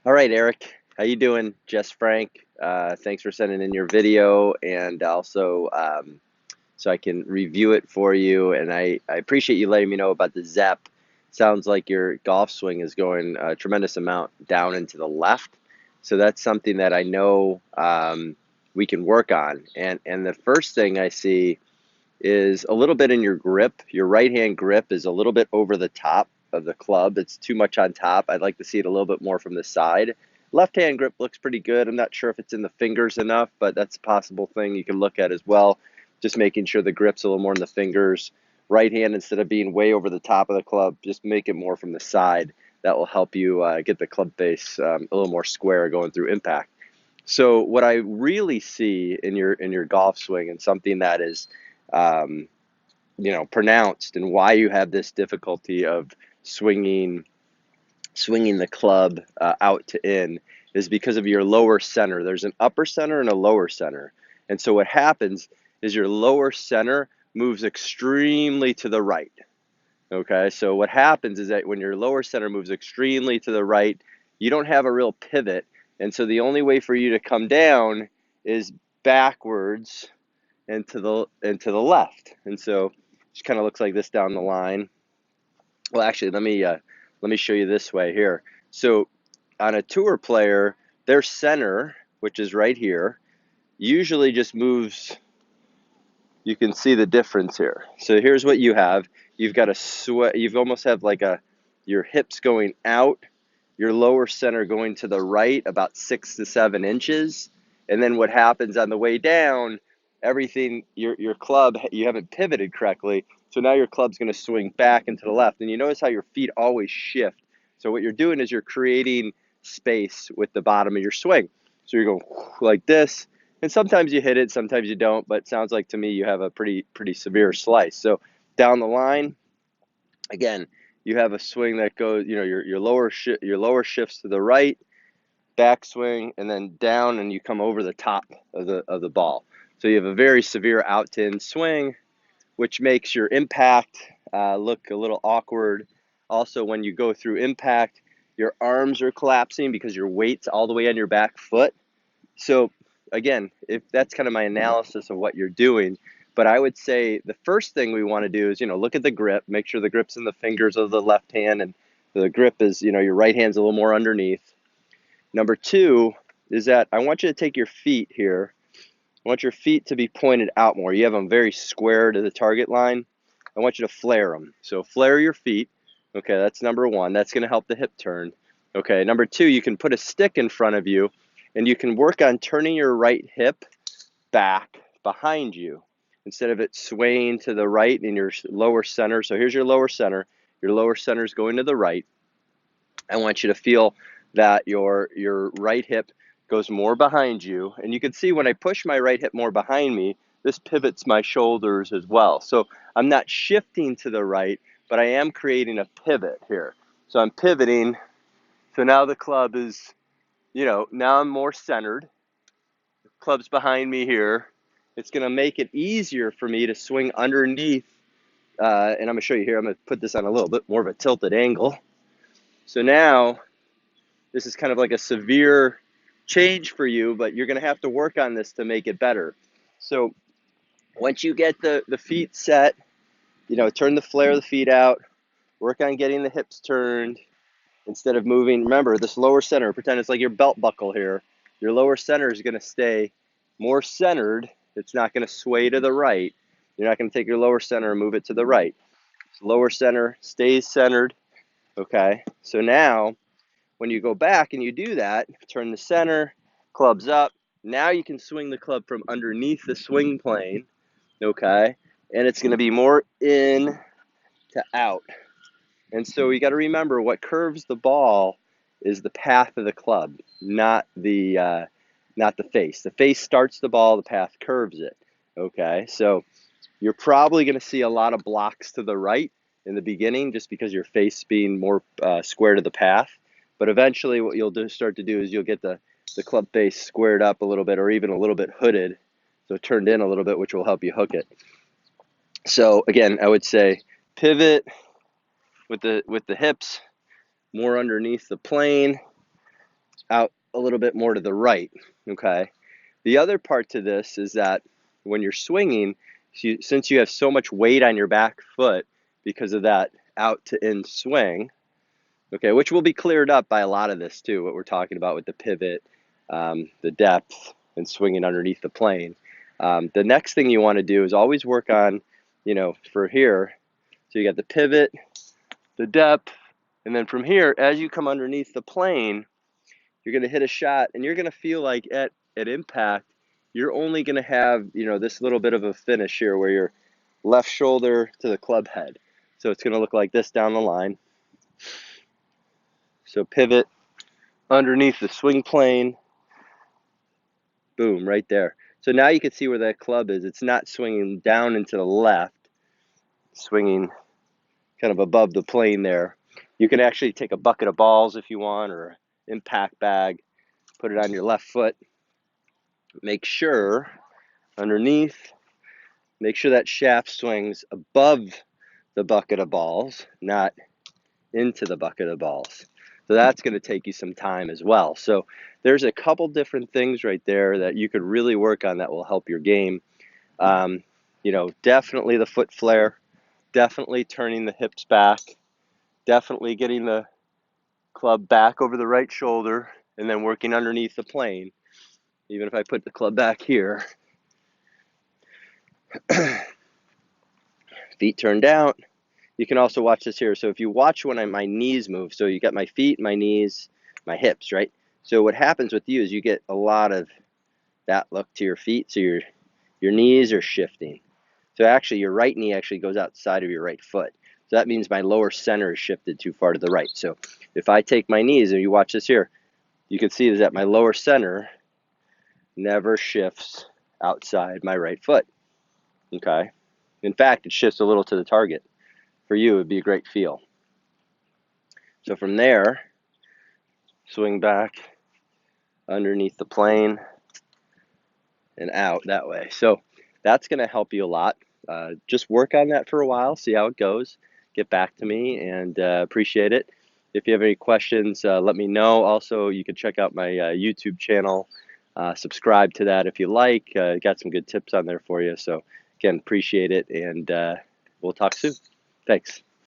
All right, Eric, how you doing? Jess Frank, thanks for sending in your video and also so I can review it for you. And I appreciate you letting me know about the ZEP. Sounds like your golf swing is going a tremendous amount down and to the left. So that's something that I know we can work on. And the first thing I see is a little bit in your grip. Your right hand grip is a little bit over the top of the club. It's too much on top. I'd like to see it a little bit more from the side. Left hand grip looks pretty good. I'm not sure if it's in the fingers enough, but that's a possible thing you can look at as well. Just making sure the grip's a little more in the fingers. Right hand, instead of being way over the top of the club, just make it more from the side. That will help you get the club face a little more square going through impact. So what I really see in your golf swing, and something that is um, pronounced, and why you have this difficulty of swinging the club out to in, is because of your lower center. There's an upper center and a lower center. And so what happens is your lower center moves extremely to the right. Okay, so what happens is that when your lower center moves extremely to the right, you don't have a real pivot. And so the only way for you to come down is backwards and to the left. And so it just kind of looks like this down the line. Well, actually, let me show you this way here. So on a tour player, their center, which is right here, usually just moves. You can see the difference here. So here's what you have. You've got a sweat. You've almost have like your hips going out, your lower center going to the right about 6 to 7 inches, and then what happens on the way down? Everything your club, you haven't pivoted correctly, so now your club's going to swing back and to the left. And you notice how your feet always shift. So what you're doing is you're creating space with the bottom of your swing. So you're going like this, and sometimes you hit it, sometimes you don't, but it sounds like to me you have a pretty severe slice. So down the line, again, you have a swing that goes, your lower shifts to the right, backswing, and then down, and you come over the top of the ball. So you have a very severe out to in swing, which makes your impact look a little awkward. Also, when you go through impact, your arms are collapsing because your weight's all the way on your back foot. So again, if that's kind of my analysis of what you're doing, but I would say the first thing we want to do is, look at the grip, make sure the grip's in the fingers of the left hand and the grip is, your right hand's a little more underneath. Number two is that I want you to take your feet here. I want your feet to be pointed out more. You have them very square to the target line. I want you to flare them. So flare your feet. Okay, that's number one. That's going to help the hip turn. Okay, number two, you can put a stick in front of you and you can work on turning your right hip back behind you instead of it swaying to the right in your lower center. So here's your lower center. Your lower center is going to the right. I want you to feel that your right hip goes more behind you. And you can see when I push my right hip more behind me, this pivots my shoulders as well. So I'm not shifting to the right, but I am creating a pivot here. So I'm pivoting. So now the club is, now I'm more centered. The club's behind me here. It's going to make it easier for me to swing underneath. And I'm going to show you here. I'm going to put this on a little bit more of a tilted angle. So now this is kind of like a severe change for you, but you're going to have to work on this to make it better. So once you get the feet set, turn the flare of the feet out, work on getting the hips turned instead of moving. Remember, this lower center, pretend it's like your belt buckle here. Your lower center is going to stay more centered. It's not going to sway to the right. You're not going to take your lower center and move it to the right. So lower center stays centered. Okay, so now when you go back and you do that, turn the center, club's up. Now you can swing the club from underneath the swing plane, okay? And it's going to be more in to out. And so you got to remember what curves the ball is the path of the club, not the face. The face starts the ball, the path curves it, okay? So you're probably going to see a lot of blocks to the right in the beginning just because your face being more square to the path. But eventually what you'll start to do is you'll get the club face squared up a little bit or even a little bit hooded, so turned in a little bit, which will help you hook it. So again, I would say pivot with the hips more underneath the plane. out a little bit more to the right, okay? The other part to this is that when you're swinging, since you have so much weight on your back foot because of that out to in swing, okay, which will be cleared up by a lot of this too, what we're talking about with the pivot, the depth, and swinging underneath the plane. The next thing you want to do is always work on, for here, so you got the pivot, the depth, and then from here, as you come underneath the plane, you're going to hit a shot, and you're going to feel like at impact, you're only going to have, this little bit of a finish here where your left shoulder to the club head. So it's going to look like this down the line. So pivot underneath the swing plane, boom, right there. So now you can see where that club is. It's not swinging down and to the left, swinging kind of above the plane there. You can actually take a bucket of balls if you want, or impact bag, put it on your left foot. Make sure underneath, make sure that shaft swings above the bucket of balls, not into the bucket of balls. So that's going to take you some time as well. So there's a couple different things right there that you could really work on that will help your game. Definitely the foot flare, definitely turning the hips back, definitely getting the club back over the right shoulder, and then working underneath the plane. Even if I put the club back here, feet turned down. You can also watch this here. So if you watch when my knees move, so you got my feet, my knees, my hips, right? So what happens with you is you get a lot of that look to your feet. So your knees are shifting. So actually your right knee actually goes outside of your right foot. So that means my lower center is shifted too far to the right. So if I take my knees, and you watch this here, you can see is that my lower center never shifts outside my right foot, okay? In fact, it shifts a little to the target. For you, it would be a great feel. So from there, swing back underneath the plane and out that way. So that's going to help you a lot. Just work on that for a while, see how it goes. Get back to me, and appreciate it. If you have any questions, let me know. Also, you can check out my YouTube channel. Subscribe to that if you like. Got some good tips on there for you. So again, appreciate it, and we'll talk soon. Thanks.